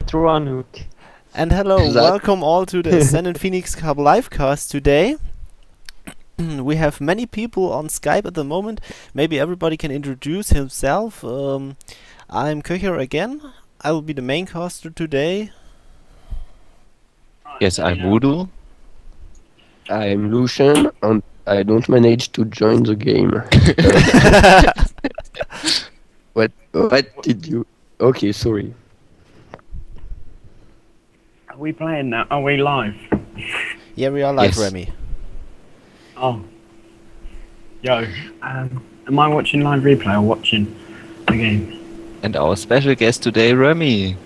Through Anouk. And hello, welcome all to the Zen and Phoenix Cup livecast today. We have many people on Skype at the moment. Maybe everybody can introduce himself. I'm Koecher again. I will be the main caster today. Yes, I'm Voodoo. I'm Lucian, and I don't manage to join the game. What did you... Okay, sorry. Are we playing now? Are we live? Yeah, we are live, Yes. Remy. Oh. Yo. Am I watching live replay or watching the game? And our special guest today, Remy.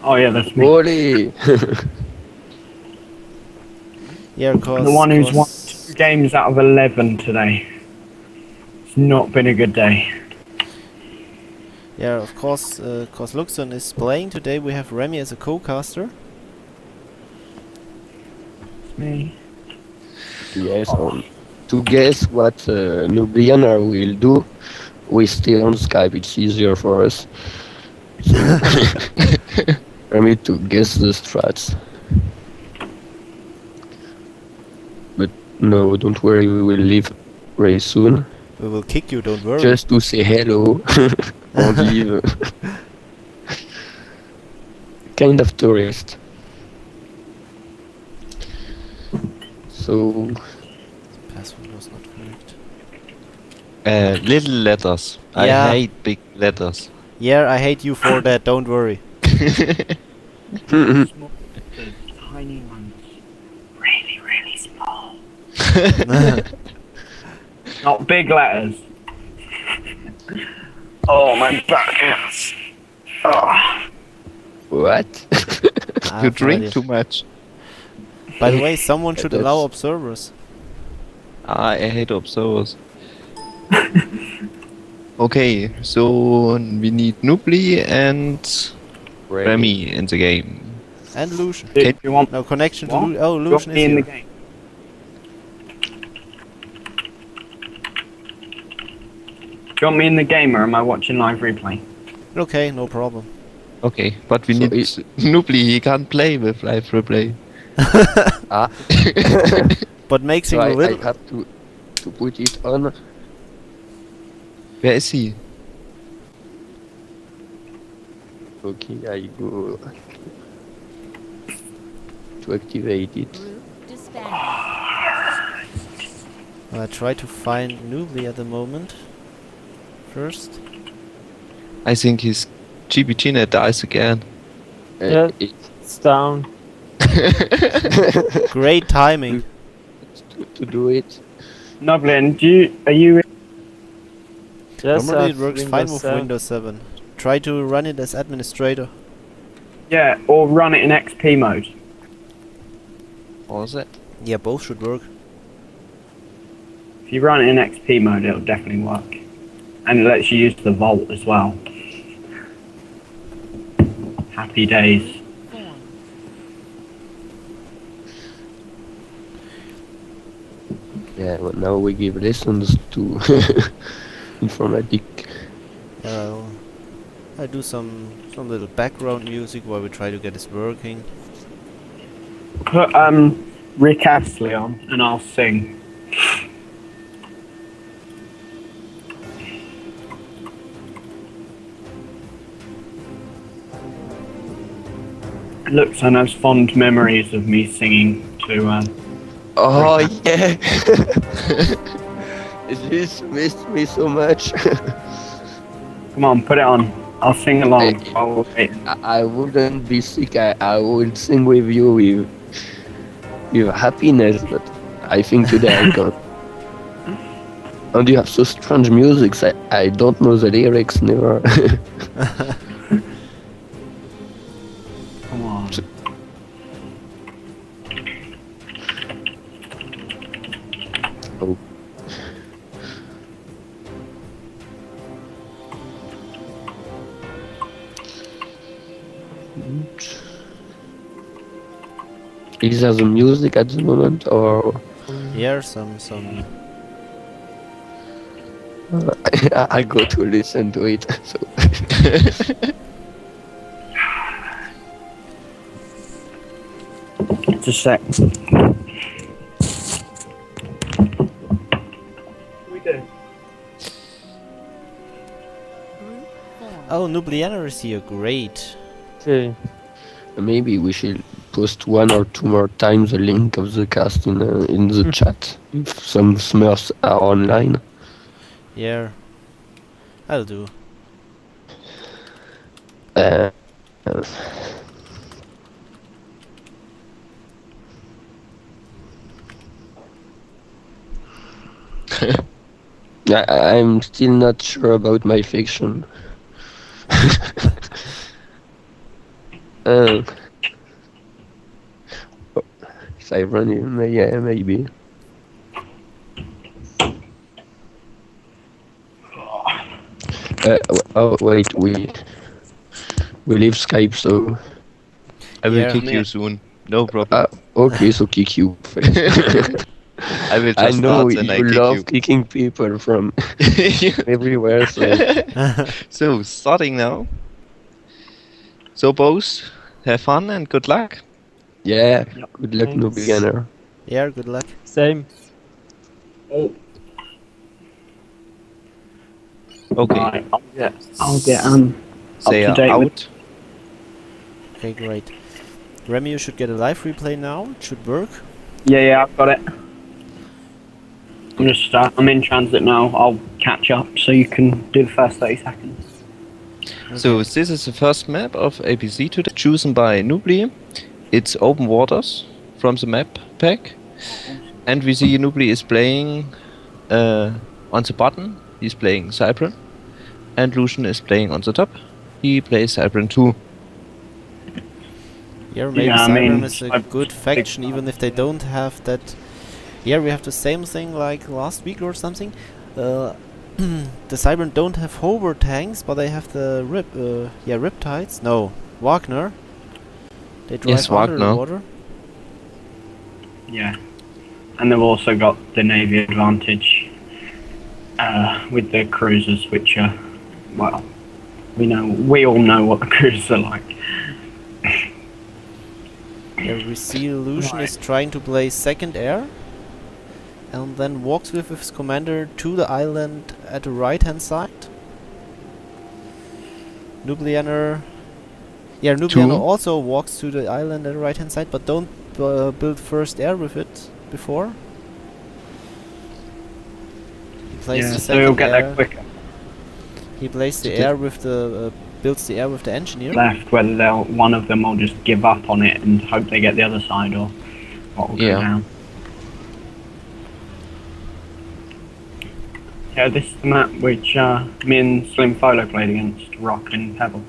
Oh yeah, that's me. Holy! Yeah, cause The one who's won 2 games out of 11 today. It's not been a good day. Yeah, of course, cause Luxon is playing today. We have Remy as a co-caster. It's me. Yes, to guess what Nubiana will do, we stay on Skype, it's easier for us. So, for me to guess the strats. But no, don't worry, we will leave very soon. We will kick you, don't worry. Just to say hello and leave. Kind of tourist. So, Password was not correct. Little letters. Yeah. I hate big letters. Yeah, I hate you for that, don't worry. Small, the tiny ones. Really, really small. Not big letters. Oh, my back hurts. Oh. what? I You have no drink idea. too much. By the way, someone should That's- allow observers. I hate observers. Okay, so we need Nubli and Remy in the game. And Lucian. Do you want No connection to What? Lucian. Oh, you want Lucian me is in the here. game? Do you want me in the game or am I watching live replay? Okay, no problem. Okay, but we So need it- Nubli. He can't play with live replay. Ah, But makes so him a I little. have to put it on. Where is he? Okay, I go to activate it. I try to find Nubli at the moment. First. I think his GBG net dies again. Yeah. It's It's down. Great timing. to do it. Nublin, are you Yes, Normally it works fine with Windows 7. Try to run it as administrator. Yeah, or run it in XP mode. What was it? Yeah, both should work. If you run it in XP mode, it'll definitely work. And it lets you use the vault as well. Happy days. Yeah, but now we give lessons to informatic. I do some little background music while we try to get this working. Put Rick Astley on and I'll sing. Luxon has fond memories of me singing to Oh yeah! This missed me so much. come on, put it on. I'll sing along. Hey. I'll wait. I wouldn't be sick. I would sing with you with happiness, but I think today I can't. And you have so strange music. I don't know the lyrics. Never. Come on. Oh. Is there the music at the moment, or Here, some. I go to listen to it? So Right, just a sec. Oh, Nubliana is here. Great. Okay. Maybe we should post 1 or 2 more times the link of the cast in the chat if some Smurfs are online. Yeah. I'll do. Uh, I'm still not sure about my fiction. If I run in, yeah, maybe. Oh wait, we leave Skype, so I will Yeah. kick you soon. No problem. okay, so kick you. I will just I know start and I you kick love you. kicking people from everywhere, so So, starting now. So, both have fun and good luck. yeah. Good luck, no Thanks. beginner. Yeah, good luck. Same. Okay, Right, I'll get they up are to date with- out. Okay, great. Remy, you should get a live replay now. It should work. Yeah, I've got it. I'm in transit now. I'll catch up so you can do the first 30 seconds. So, this is the first map of APC today, chosen by Nubli. It's open waters from the map pack. And we see Nubli is playing on the bottom. He's playing Cybran. And Lucian is playing on the top. He plays Cybran 2. Yeah, maybe Yeah, I Cybran mean, is a Cybran's good big faction, even if they faction. don't have that. Yeah, we have the same thing like last week or something. The Cybran don't have hover tanks, but they have the Riptides. No, Wagner. They drive Yes, under the Wagner. water. Yeah. And they've also got the Navy advantage with the cruisers, which are, well, we all know what the cruisers are like. Yeah, we see Lucian Right. is trying to play second air. And then walks with his commander to the island at the right hand side. Nublianer. Yeah, Nublianer Two. also walks to the island at the right hand side, but don't build first air with it before. He plays Yeah, the so you'll second get air. there quicker. He plays the Okay. air with the builds the air with the engineer. Left, whether one of them will just give up on it and hope they get the other side, or what will go Yeah. down. Yeah, this is the map which me and Slim Folo played against Rock and Pebble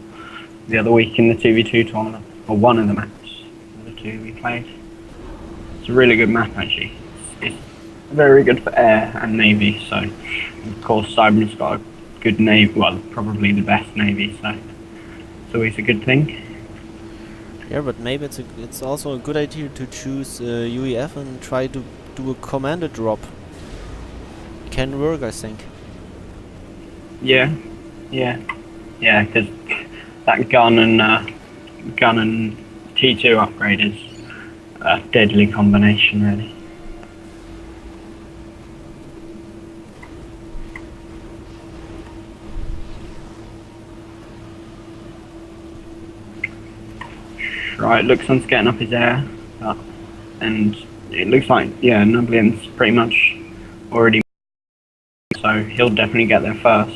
the other week in the 2v2 tournament, or one of the maps, the two we played. It's a really good map actually. It's very good for air and navy, so of course Cybran's got a good navy, well, probably the best navy, so it's always a good thing. Yeah, but maybe it's also a good idea to choose UEF and try to do a commander drop. Can work, I think. Yeah, because that gun and T2 upgrade is a deadly combination, really. Right, Luxon's getting up his air, and it looks like, yeah, Nublian's pretty much already, so he'll definitely get there first.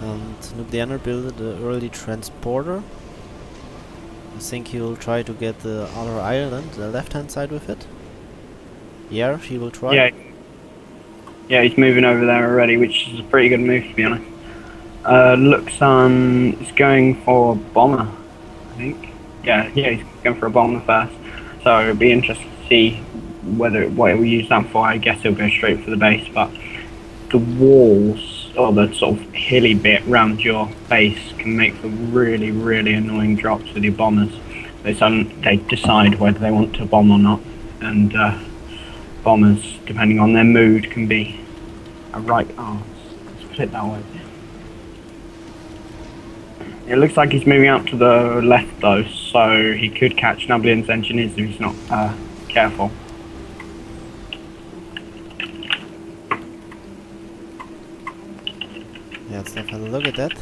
And Nublianer built the early transporter. I think he will try to get the other island, the left hand side with it. Yeah, he will try. Yeah, he's moving over there already, which is a pretty good move, to be honest. Luxon is going for bomber, I think. Yeah, he's going for a bomber first. So it'll be interesting to see what he'll use that for. I guess he'll go straight for the base, but the walls, or the sort of hilly bit around your base, can make for really, really annoying drops with your bombers. They decide whether they want to bomb or not, and bombers, depending on their mood, can be a right arse. Let's put it that way. It looks like he's moving out to the left though, so he could catch Nublian's engineers if he's not careful. Yeah, let's have a look at that.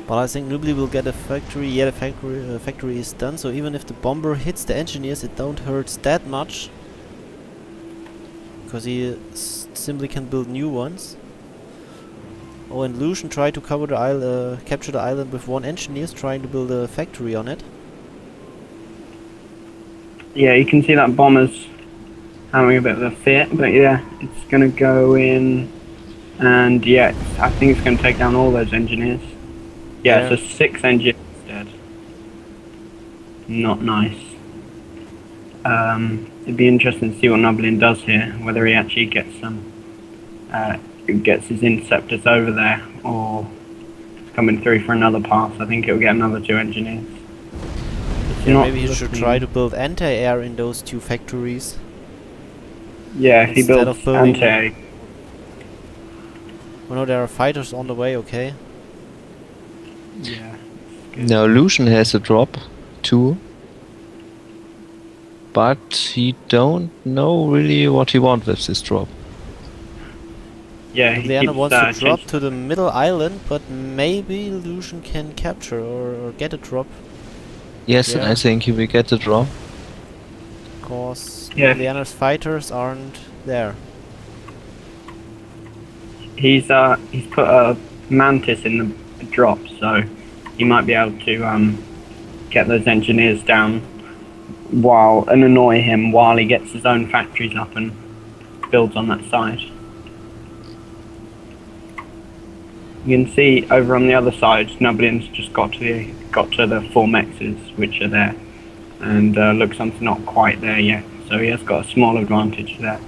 But I think Nubli will get a factory. Yeah, the factory is done. So even if the bomber hits the engineers, it don't hurt that much, because he simply can build new ones. Oh, and Lucian tried to cover the island, capture the island with one engineer, trying to build a factory on it. Yeah, you can see that bomber's having a bit of a fit, but yeah, it's gonna go in, and yeah, I think it's gonna take down all those engineers. Yeah, so 6 engineers dead. Not nice. It'd be interesting to see what Nublian does here, whether he actually gets some, gets his interceptors over there, or coming through for another pass. I think it'll get another 2 engineers. Yeah, maybe he should try to build anti-air in those 2 factories. Yeah, if he instead builds of building anti. Oh no, there are fighters on the way. Okay. Yeah. Now Lucian has a drop too, but he don't know really what he wants with this drop. Yeah, he Liana keeps, wants to drop changing- to the middle island, but maybe Lucian can capture or get a drop, Yes, Yeah. I think he will get the drop. because Yeah. Liana's fighters aren't there. He's put a mantis in the drop, so he might be able to get those engineers down and annoy him while he gets his own factories up and builds on that side. You can see over on the other side, Nublian's just got to the 4 mexes, which are there, and Luxon's not quite there yet, so he has got a small advantage there.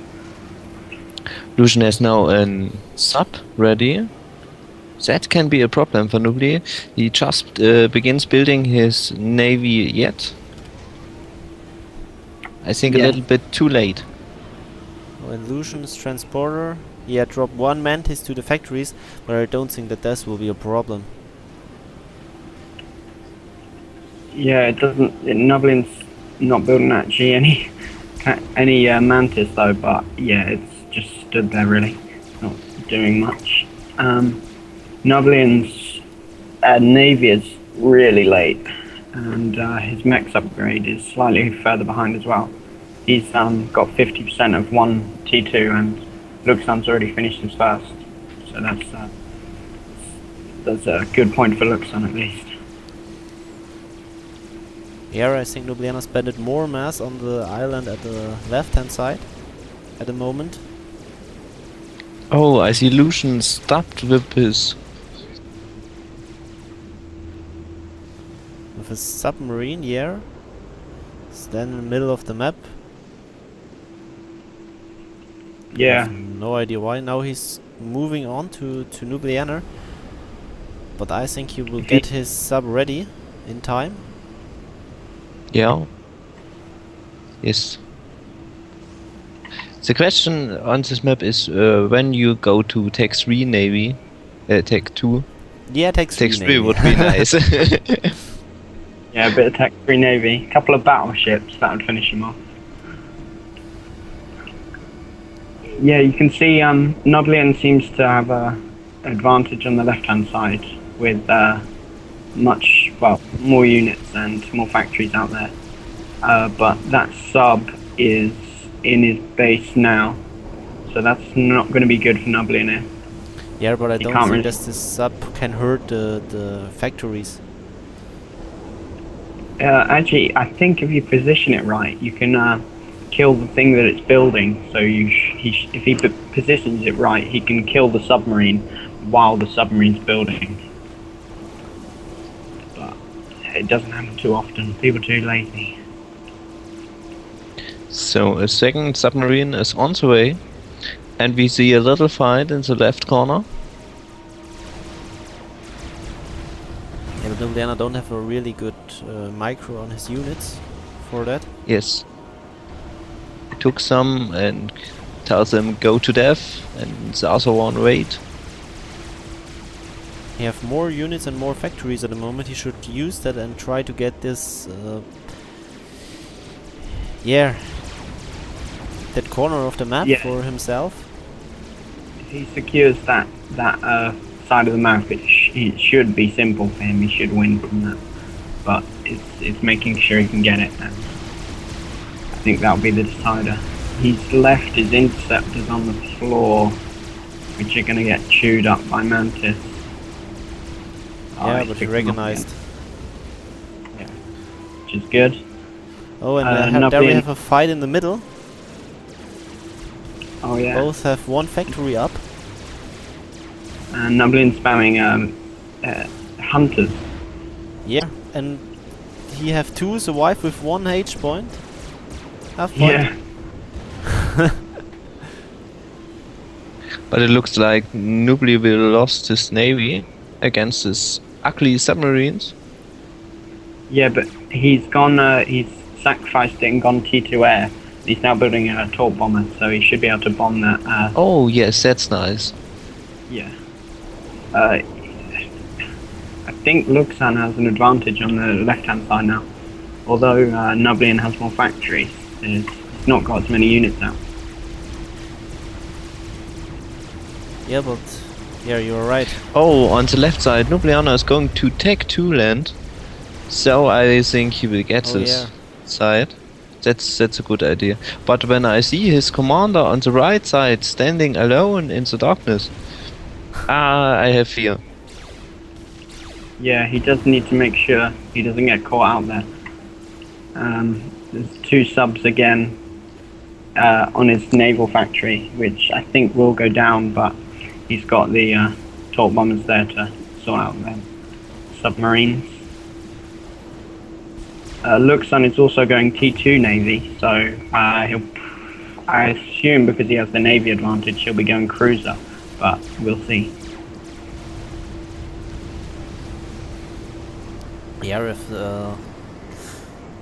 Lucian has now a sub ready. That can be a problem for Nubli. He just begins building his navy yet. I think a Yeah. little bit too late. When Lucian's transporter, yeah, drop 1 mantis to the factories, but I don't think that this will be a problem. Yeah, it doesn't. Nublian's not building actually any mantis though, but yeah, it's just stood there really, not doing much. Nublian's navy is really late, and his mechs upgrade is slightly further behind as well. He's got 50% of 1 T2, and Luxon's already finished his first, so that's a good point for Luxon at least. Yeah, I think Ljubljana spent more mass on the island at the left-hand side at the moment. Oh, I see Lucian stopped with his... With his submarine, yeah. It's then in the middle of the map. I Yeah, have no idea why. Now he's moving on to Ljubljana. But I think he will get his sub ready in time. Yeah. Yes. The question on this map is when you go to Tech 3 Navy, Tech 2. Yeah, takes Tech 3 3 would be nice. yeah, a bit of Tech 3 Navy, a couple of battleships, that would finish him off. Yeah, you can see Nublian seems to have an advantage on the left-hand side with more units and more factories out there. But that sub is in his base now, so that's not going to be good for Nublian here. Yeah, but I He don't can't think really- that this sub can hurt the factories. Actually, I think if you position it right, you can kill the thing that it's building. So if he positions it right, he can kill the submarine while the submarine's building. But it doesn't happen too often. People are too lazy. So a second submarine is on the way, and we see a little fight in the left corner. Yeah, but Ljubljana don't have a really good micro on his units for that. Yes. took some and tells them go to death, and the other one wait. He have more units and more factories at the moment. He should use that and try to get this, that corner of the map for himself. If he secures that side of the map, it should be simple for him. He should win from that. But it's making sure he can get it. And I think that'll be the decider. He's left his interceptors on the floor, which are going to get chewed up by Mantis. Yeah, but he recognized. Yeah, which is good. Oh, and there we have a fight in the middle. Oh yeah. Both have one factory up. And Nublin spamming hunters. Yeah, and he have 2 survive with 1 H point. Have fun. Yeah. But it looks like Nubli will lost his navy against his ugly submarines. Yeah, but he's gone. He's sacrificed it and gone T2 air. He's now building a torp bomber, so he should be able to bomb that. Oh yes, that's nice. Yeah. I think Luxan has an advantage on the left-hand side now. Although Nublian has more factories, he's not got as many units out. Yeah, but yeah, you're right. Oh, on the left side, Nubliana is going to take 2 land, so I think he will get this side. That's a good idea. But when I see his commander on the right side standing alone in the darkness, I have fear. Yeah, he does need to make sure he doesn't get caught out there. There's 2 subs again on his naval factory, which I think will go down, but he's got the torp bombers there to sort out the submarines. Luxan is also going T2 Navy, so I assume because he has the Navy advantage, he'll be going cruiser, but we'll see. Yeah, if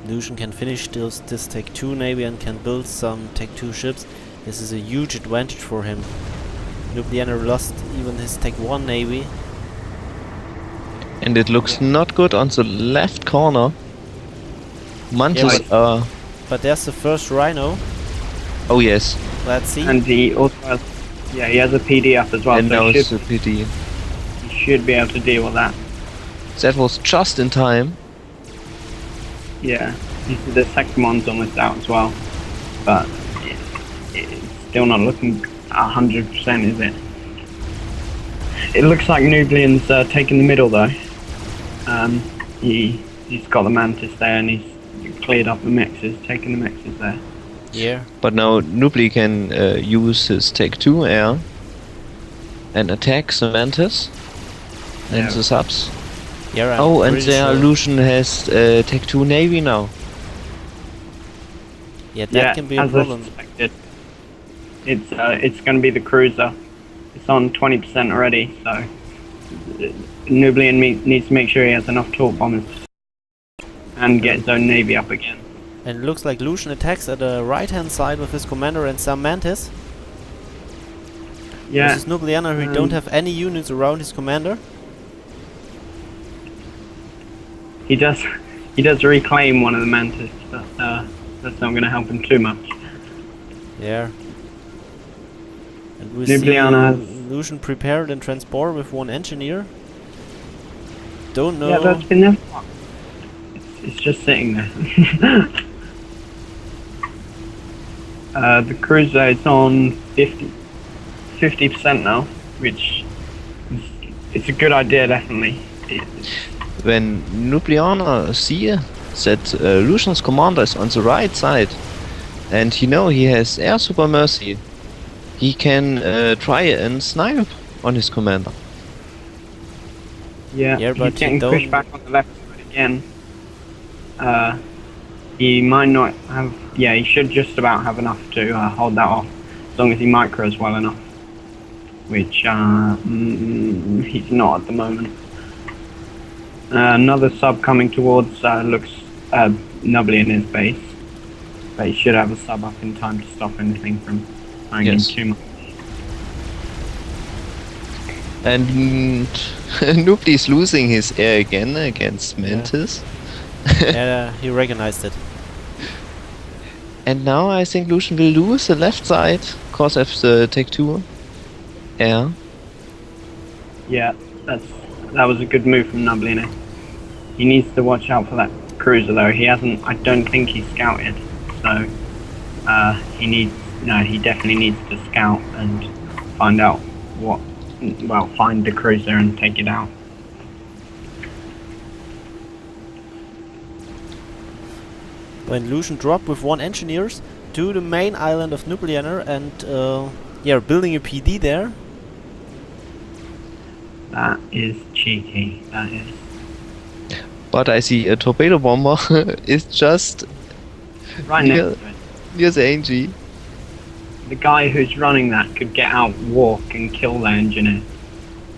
Lucian can finish this Tech 2 Navy and can build some Tech 2 ships, this is a huge advantage for him. Ljubljana lost even his Tech 1 Navy. And it looks not good on the left corner. Mantis but there's the first Rhino. Oh yes. Let's see. And he also has, he has a PD up as well. And now So it's a PD. he should be able to deal with that. That was just in time. Yeah, the second one's almost out as well, but it's still not looking 100%, is it? It looks like Nublian's taking the middle though. He's got the Mantis there and he's cleared up the mixes, taking the mixes there. Yeah. But now Nubli can use his Tech 2 air and attack the Mantis and the subs. Yeah, oh, and their Lucian has Tech 2 Navy now. Yeah, that can be a as problem. I suspected. It's going to be the cruiser. It's on 20% already, so Nublian needs to make sure he has enough torp bombers and get his own navy up again. And it looks like Lucian attacks at the right hand side with his commander and some Mantis. Yeah. This is Ljubljana, who don't have any units around his commander. He does reclaim one of the Mantis, but that's not going to help him too much. Yeah. And we Ljubljana see Lucian prepared and transport with 1 engineer. Don't know. Yeah, that's been there. It's just sitting there. The cruiser is on 50% now, which it's a good idea, definitely. When Ljubljana see that Lucian's commander is on the right side, and he has air super mercy, he can try and snipe on his commander. Yeah, but he's getting pushed back on the left side again. He might not have. Yeah, he should just about have enough to hold that off, as long as he micros well enough. Which he's not at the moment. Another sub coming towards Nublian in his base. But he should have a sub up in time to stop anything from hanging Yes. too much. And Noobly's losing his air again against Mantis. Yeah, he recognized it. And now I think Lucian will lose the left side because of the Tech 2 air. Yeah, that was a good move from Nublina. He needs to watch out for that cruiser though. He hasn't. I don't think he's scouted. So he definitely needs to scout and find out find the cruiser and take it out. When Lucian dropped with 1 engineers to the main island of Nublianer and building a PD there. That is cheeky. That is. But I see a torpedo bomber is just Right near, next to it. near the ANG. The guy who's running that could get out, walk, and kill the engineer.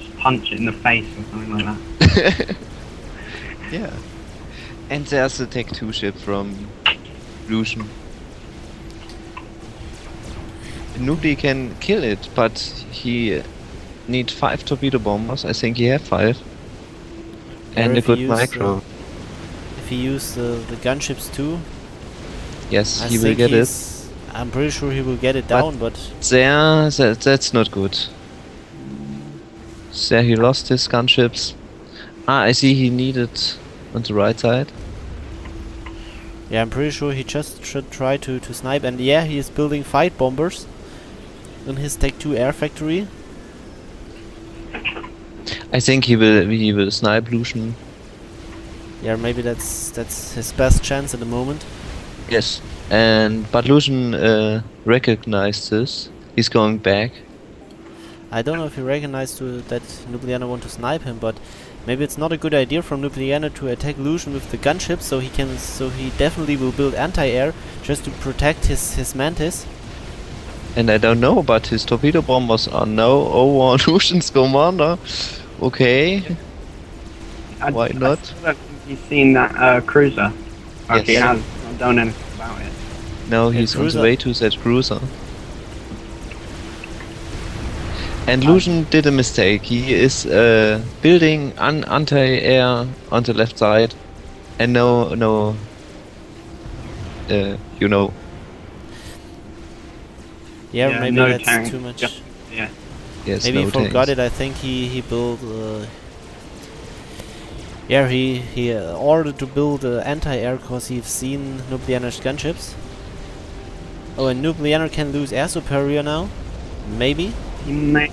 Just punch it in the face or something like that. Yeah. And there's the Tech 2 ship from Lucian. Nubly can kill it, but he need 5 torpedo bombers. I think he have 5. And a if he good use, micro. If he use the gunships too, Yes, I he will think get it. I'm pretty sure he will get it But down, but That's not good. There he lost his gunships. I see he needed on the right side. yeah, I'm pretty sure he just should try to snipe. And yeah, he is building fight bombers in his Tech 2 air factory. I think he will snipe Lucian. Yeah, maybe that's his best chance at the moment. Yes. But Lucian recognized this. He's going back. I don't know if he recognized that Nubliana want to snipe him, but maybe it's not a good idea from Nubliana to attack Lucian with the gunship, so he definitely will build anti-air just to protect his Mantis. And I don't know, but his torpedo bombers are now over Lucian's commander. Okay. Why not? I still don't think he's seen that cruiser. Yes. He has not done anything about it. Now Yeah, he's on cruiser. the way to that cruiser. And Lucian did a mistake. He is building anti-air on the left side, and you know. Yeah, maybe no that's tank, too much. just- yeah. Yes, Maybe no he forgot tanks. it. I think he built. He ordered to build anti-air because he's seen Nublianer's gunships. Oh, and Nublianer can lose air superior now. Maybe. He may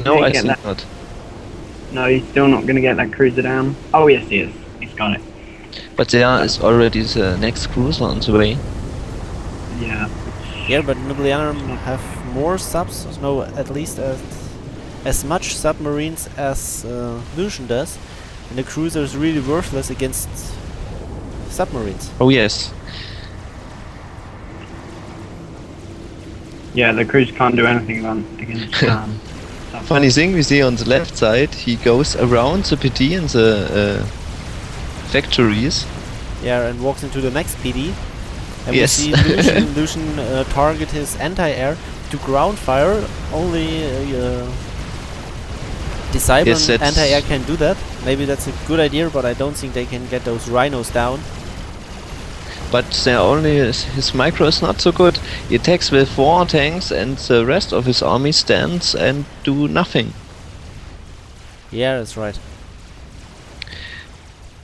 No, I get think that. not. No, he's still not going to get that cruiser down. Oh yes, he is. He's got it. But there is already the next cruiser on the way. Yeah. Yeah, but Nublianer have more subs. No, at least as much submarines as Lucian does. And the cruiser is really worthless against submarines. Oh yes. Yeah, the cruiser can't do anything against subs. Funny thing we see on the left side, he goes around the PD and the factories. Yeah, and walks into the next PD. And Yes. we see Lucian target his anti-air to ground fire. Only Disciple Yes, that's- anti-air can do that. Maybe that's a good idea, but I don't think they can get those rhinos down. But his micro is not so good. He attacks with 4 tanks and the rest of his army stands and do nothing. Yeah, that's right.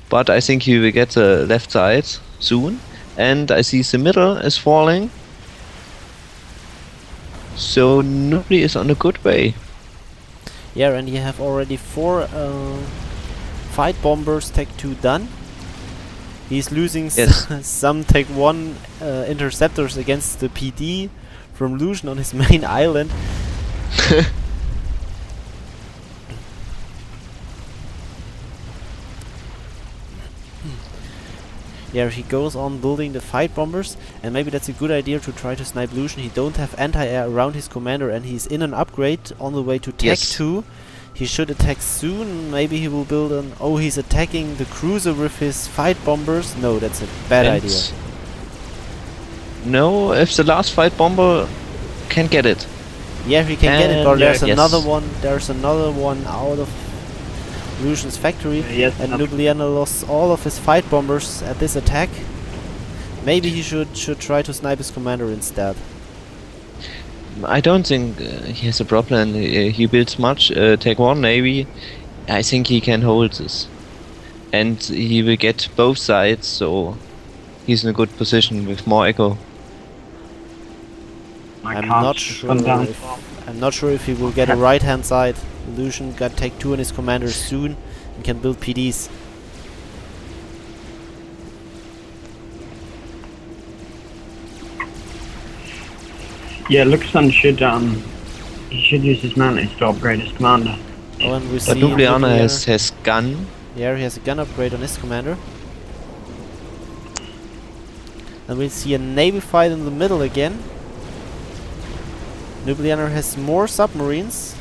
But I think he will get the left side soon. And I see the middle is falling. So nobody is on a good way. Yeah, and you have already 4 fight bombers Tech 2 done. He's losing Yes. some Tech 1 interceptors against the PD from Lucian on his main island. Yeah, he goes on building the fight bombers, and maybe that's a good idea to try to snipe Lucian. He don't have anti-air around his commander, and he's in an upgrade on the way to Tech Yes. 2. He should attack soon. Maybe he will build an... Oh, he's attacking the cruiser with his fight bombers. No, that's a bad idea. No, if the last fight bomber can get it. Yeah, he can get it, but And there's yes. another one. There's another one out of Lucian's factory, Yes, and another- Ljubljana lost all of his fight bombers at this attack. Maybe he should try to snipe his commander instead. I don't think he has a problem. He builds much. Take 1 navy. I think he can hold this. And he will get both sides, so he's in a good position with more echo. My I'm cards not just sure. gone down. I'm not sure if he will get a right hand side. Lucian got take 2 in his commander soon and can build PDs. Yeah, Luxon should he should use his mantis to upgrade his commander. Oh, and we But see Ljubljana Ljubljana- has gun. Yeah, he has a gun upgrade on his commander. And we'll see a navy fight in the middle again. Ljubljana has more submarines,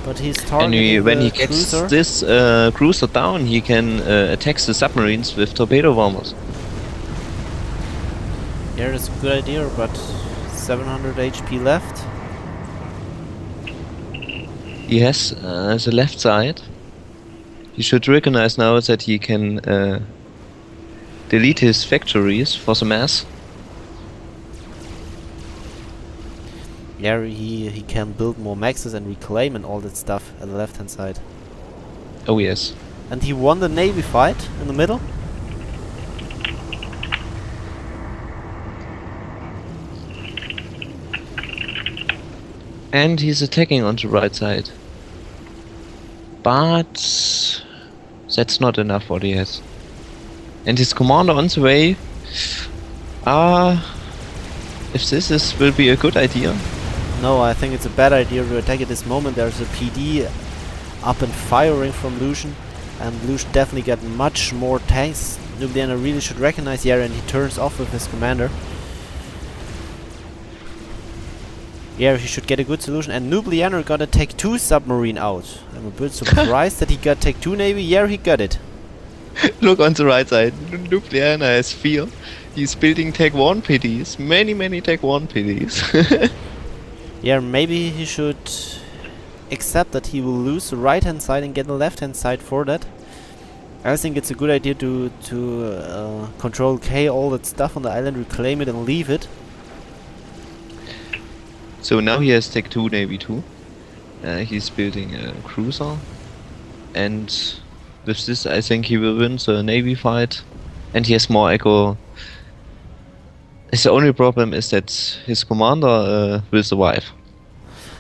but he's And targeting when the he gets cruiser. this cruiser down, he can attack the submarines with torpedo bombers. Yeah, that's a good idea, but 700 HP left. He has the left side. He should recognize now that he can delete his factories for the mass. Yeah, he can build more maxes and reclaim and all that stuff at the left hand side. Oh yes. And he won the navy fight in the middle. And he's attacking on the right side. But that's not enough what he has. And his commander on the way. If this will be a good idea. No, I think it's a bad idea to attack at this moment. There's a PD up and firing from Lucian, and Lucian definitely got much more tanks. Ljubljana really should recognize Yara, and he turns off with his commander. Yeah, he should get a good solution, and Ljubljana got a Tech 2 submarine out. I'm a bit surprised that he got Tech 2 Navy. Yeah, he got it. Look on the right side. Ljubljana has 4. He's building Tech 1 PDs. Many Tech 1 PDs. Yeah, maybe he should accept that he will lose the right hand side and get the left hand side for that. I think it's a good idea to control K, all that stuff on the island, reclaim it and leave it. So now he has Tech 2 Navy 2. He's building a cruiser. And with this I think he will win the navy fight. And he has more echo. The only problem is that his commander will survive.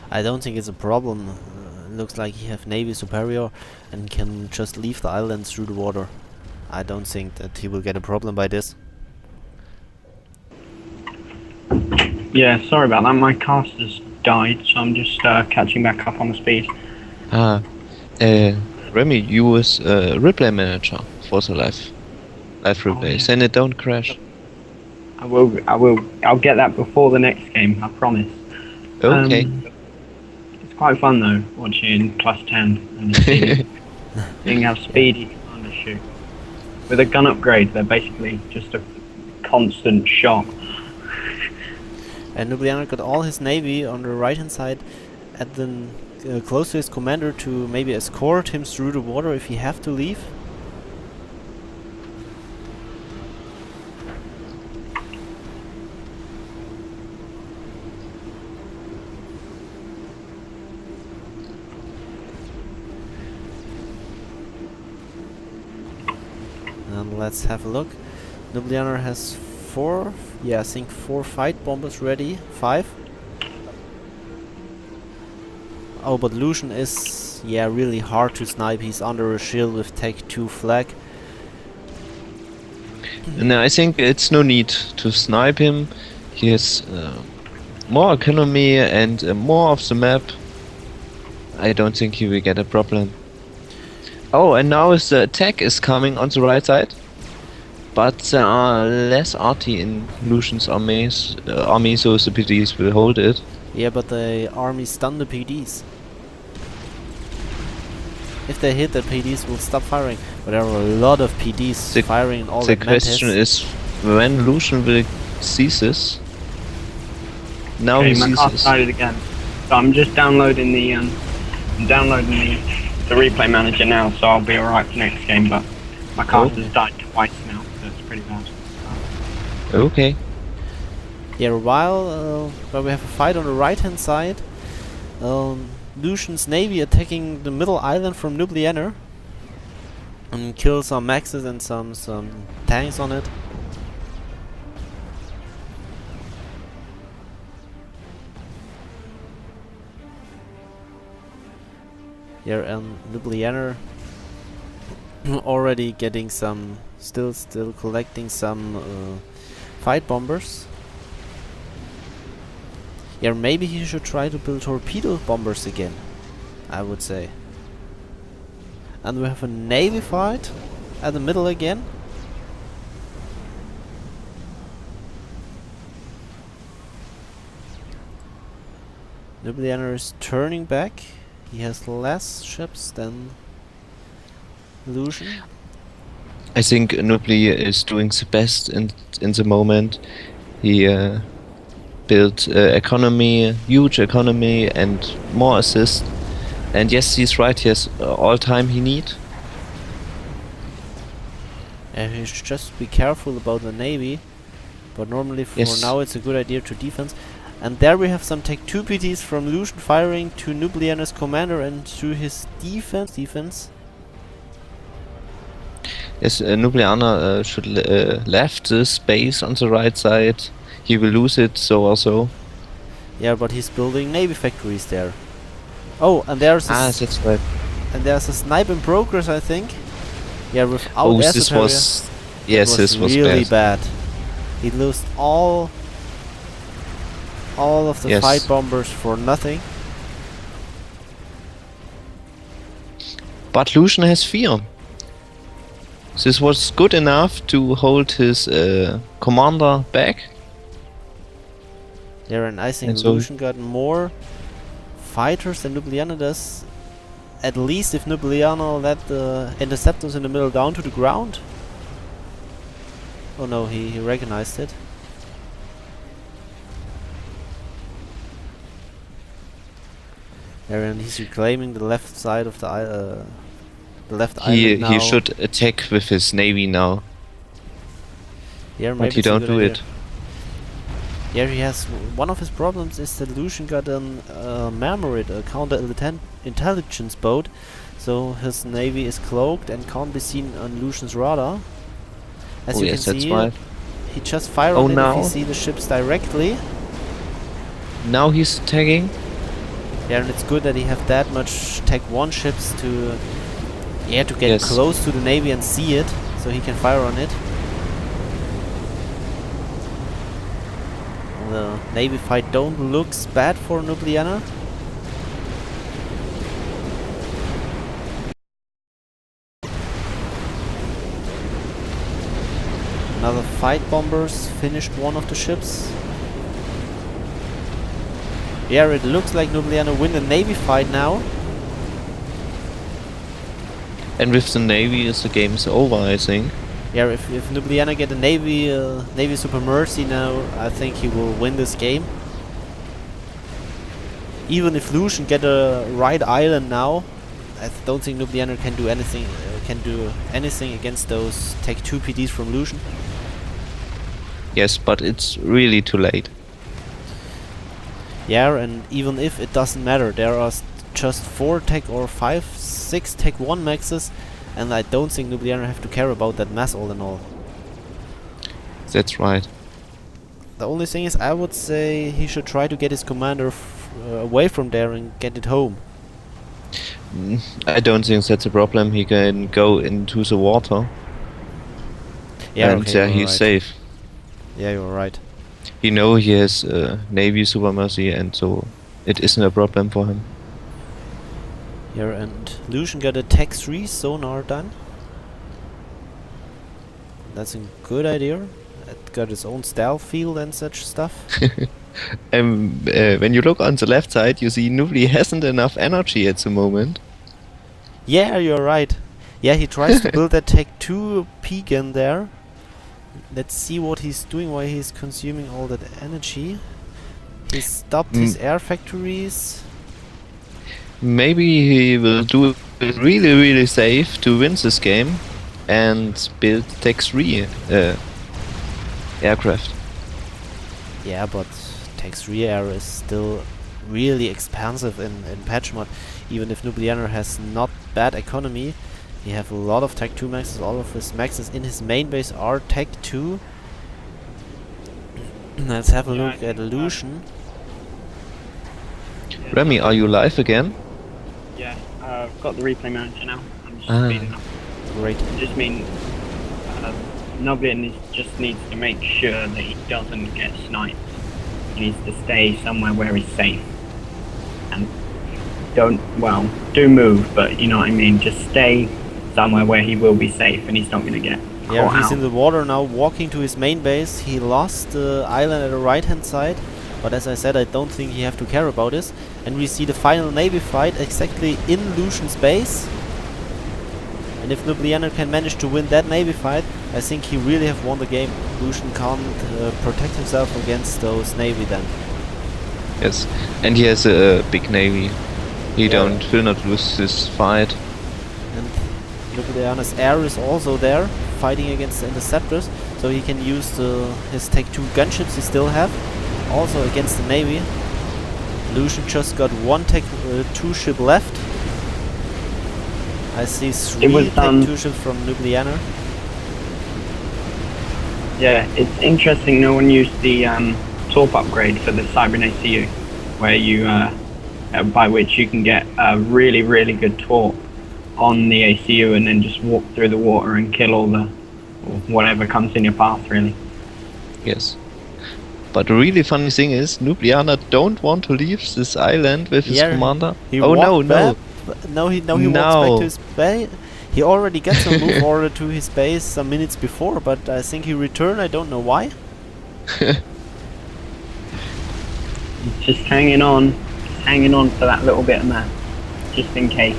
I don't think it's a problem. Looks like he have navy superior and can just leave the island through the water. I don't think that he will get a problem by this. Yeah, sorry about that. My caster's died, so I'm just catching back up on the speed. Remy, use replay manager for the live replays, and it don't crash. I'll get that before the next game, I promise. Okay. It's quite fun though, watching +10 and seeing how speedy commanders shoot. With a gun upgrade, they're basically just a constant shot. And Ljubljana got all his navy on the right hand side at the close to his commander to maybe escort him through the water if he have to leave. And let's have a look. Ljubljana has 4, yeah, I think 4 fight bombers ready. 5. Oh, but Lucian is, yeah, really hard to snipe. He's under a shield with Tech 2 flag. And I think it's no need to snipe him. He has more economy and more of the map. I don't think he will get a problem. Oh, and now the attack is coming on the right side. But there are less RT in Lucian's army, so the PDs will hold it. Yeah, but the army stun the PDs. If they hit, the PDs will stop firing. But there are a lot of PDs firing in all The that mantis. question is when Lucian will ceases. Now Okay, he my car ceases. started again. So I'm just downloading the replay manager now, so I'll be alright for next game. But my car Okay. has died twice now, so it's pretty bad. Okay. Yeah, while we have a fight on the right hand side, Lucian's navy attacking the middle island from Ljubljana and kill some maxes and some tanks on it. Yeah, and Ljubljana already getting some, still collecting some fight bombers. Yeah, maybe he should try to build torpedo bombers again, I would say. And we have a navy fight at the middle again. Ljubljana is turning back. He has less ships than Lucian. I think Nubli is doing the best in the moment. He built economy, huge economy, and more assist. And yes, he's right. He has all time he need. And he should just be careful about the navy. But normally for Yes. now it's a good idea to defense. And there we have some Tech 2 PTs from Lucian firing to Ljubljana's commander and to his defense. Yes, Ljubljana should left the space on the right side. He will lose it, so also. Yeah, but he's building navy factories there. Oh, and there's That's right. a snipe in progress, I think. Yeah, without Oh, air this superior, was... Yes, it this was really bad. bad. He lost all of the Yes. fight bombers for nothing. But Lucian has fear. This was good enough to hold his commander back. Yeah, and I think And so- Lucian got more fighters than Ljubljana does. At least if Ljubljana let the interceptors in the middle down to the ground. Oh no, he recognized it. Yeah, and he's reclaiming the left side of the left island now. He should attack with his navy now, Yeah, but maybe he it's a don't good do idea. it. Yeah, he has one of his problems is that Lucian got an Marmarid, a counter-intelligence boat, so his navy is cloaked and can't be seen on Lucian's radar. As Oh you yes, can that's see, right. he just fired Oh, on it if now? you see the ships directly. Now he's attacking. Yeah, and it's good that he have that much Tech 1 ships to get Yes. close to the navy and see it, so he can fire on it. The navy fight don't looks bad for Ljubljana. Another fight bombers finished one of the ships. Yeah, it looks like Ljubljana win the navy fight now. And with the navy, the game is over, I think. Yeah, if Ljubljana get a navy super mercy now, I think he will win this game. Even if Lucian get a right island now, I don't think Ljubljana can do anything against those Tech 2 PDs from Lucian. Yes, but it's really too late. Yeah, and even if it doesn't matter, there are just 4 Tech or 6 Tech 1 maxes, and I don't think Ljubljana have to care about that mass all in all. That's right. The only thing is, I would say he should try to get his commander away from there and get it home. I don't think that's a problem. He can go into the water, Yeah, and okay, there you're he's right. safe. Yeah, you're right. He know he has navy supremacy, and so it isn't a problem for him. Yeah, and Lucian got a Tech 3 sonar done. That's a good idea. It got its own stealth field and such stuff. When you look on the left side, you see Nubli hasn't enough energy at the moment. Yeah, you're right. Yeah, he tries to build that Tech 2 Pegan there. Let's see what he's doing, why he's consuming all that energy. He stopped his air factories. Maybe he will do it really safe to win this game and build Tech 3 aircraft. Yeah, but Tech 3 air is still really expensive in patch mod. Even if Nublianer has not bad economy, he have a lot of Tech 2 maxes. All of his maxes in his main base are Tech 2. Let's have a look at Illusion. Remy, are you live again? Yeah, I've got the replay manager now. I'm just Ah. speeding up. Great. I just mean, Noblin just needs to make sure that he doesn't get sniped. He needs to stay somewhere where he's safe. And do move, but you know what I mean, just stay somewhere where he will be safe and he's not going to get Yeah, caught he's out. in the water now, walking to his main base. He lost the island at the right hand side, but as I said, I don't think he have to care about this. And we see the final navy fight exactly in Lucian's base. And if Nublianer can manage to win that navy fight, I think he really have won the game. Lucian can't protect himself against those navy then. Yes, and he has a big navy. He will not lose this fight. And Nublianer's air is also there, fighting against the interceptors, so he can use his Tech 2 gunships he still have, also against the navy. Lucian just got one Tech 2 ship left. I see three Tech 2 ships from Nublianer. Yeah, it's interesting no one used the torp upgrade for the Cybern ACU, where you by which you can get a really good torp on the ACU and then just walk through the water and kill all the whatever comes in your path, really. Yes. But the really funny thing is, Nublianer don't want to leave this island with his commander. He Oh no, walked he walks back to his base. He already got some move order to his base some minutes before, but I think he returned. I don't know why. He's just hanging on for that little bit of map, just in case.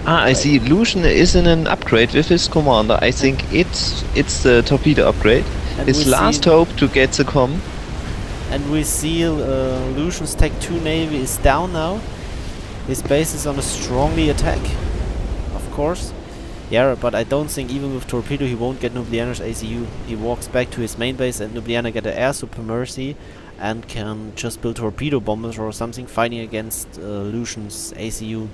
I see. Lucian is in an upgrade with his commander. I think it's the torpedo upgrade. And His last hope to get the com. And we see Lucian's Tech 2 navy is down now. His base is on a strongly attack, of course. Yeah, but I don't think even with torpedo he won't get Nublianer's ACU. He walks back to his main base and Nublianer get an air supremacy and can just build torpedo bombers or something fighting against Lucian's ACU.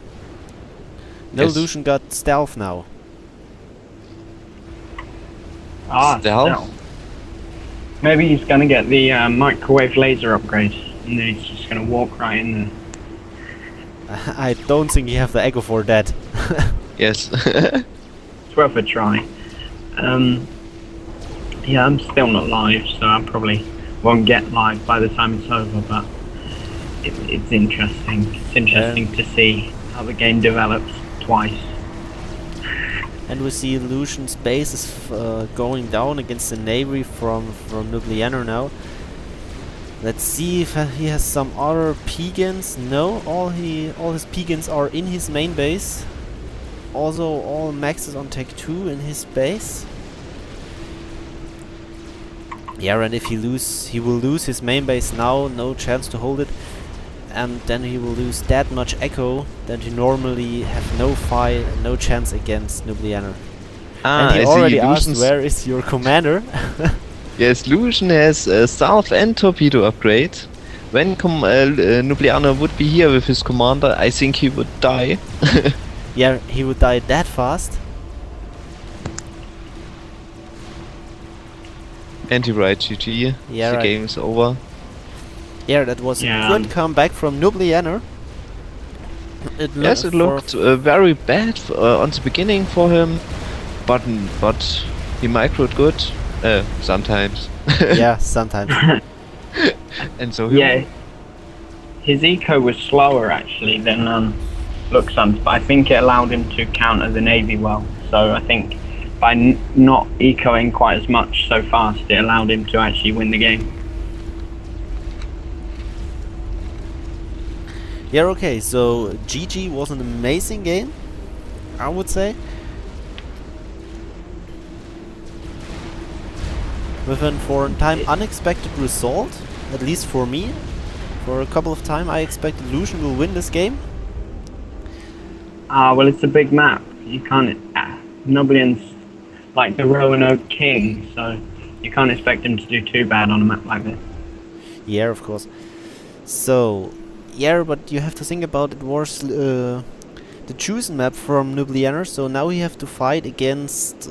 No, Yes. Lucian got stealth now. Stealth? Maybe he's gonna get the microwave laser upgrade, and then he's just gonna walk right in there. I don't think he have the echo for that. Yes. It's worth a try. Yeah, I'm still not live, so I probably won't get live by the time it's over, but it's interesting. It's interesting to see how the game develops twice. And we see Lucian's base is going down against the navy from Nublianer now. Let's see if he has some other Pegans. No, all his Pegans are in his main base. Also, all maxes on Tech 2 in his base. Yeah, and if he will lose his main base now. No chance to hold it. And then he will lose that much echo that he normally have no chance against Nublianer. And he already asked, where is your commander? Yes, Lucian has a stealth and torpedo upgrade. When Nublianer would be here with his commander, I think he would die. Yeah, he would die that fast. Anti-right GG. Yeah, the right. game is over. Yeah, that was a good comeback from Nublianer. It looked very bad on the beginning for him, but he microed good sometimes. Yeah, sometimes. And so his eco was slower actually than Luxon's, but I think it allowed him to counter the navy well. So I think by not ecoing quite as much so fast, it allowed him to actually win the game. Yeah, okay, so GG was an amazing game, I would say. with an for a time unexpected result, at least for me. For a couple of time I expected Lucian will win this game. Well, it's a big map. You can't. Noblian's like the Roanoke king, so you can't expect him to do too bad on a map like this. Yeah, of course. So, yeah, but you have to think about it was the chosen map from Nublianer, so now we have to fight against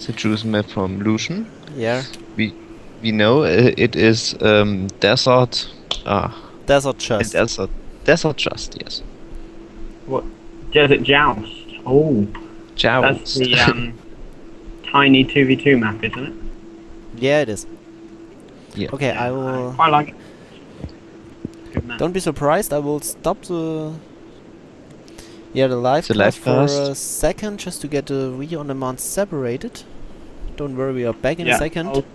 The chosen map from Lucian. yeah, We know it is desert. Desert Chest. Desert Just, yes. What? Desert Joust. Oh, that's Joust. the tiny 2v2 map, isn't it? Yeah, it is. Yeah. Okay, I will. I quite like it. Good map. Don't be surprised. I will stop the live The cast live for a cast. second just to get the video on demand separated. Don't worry, we are back in a Yeah, second. I'll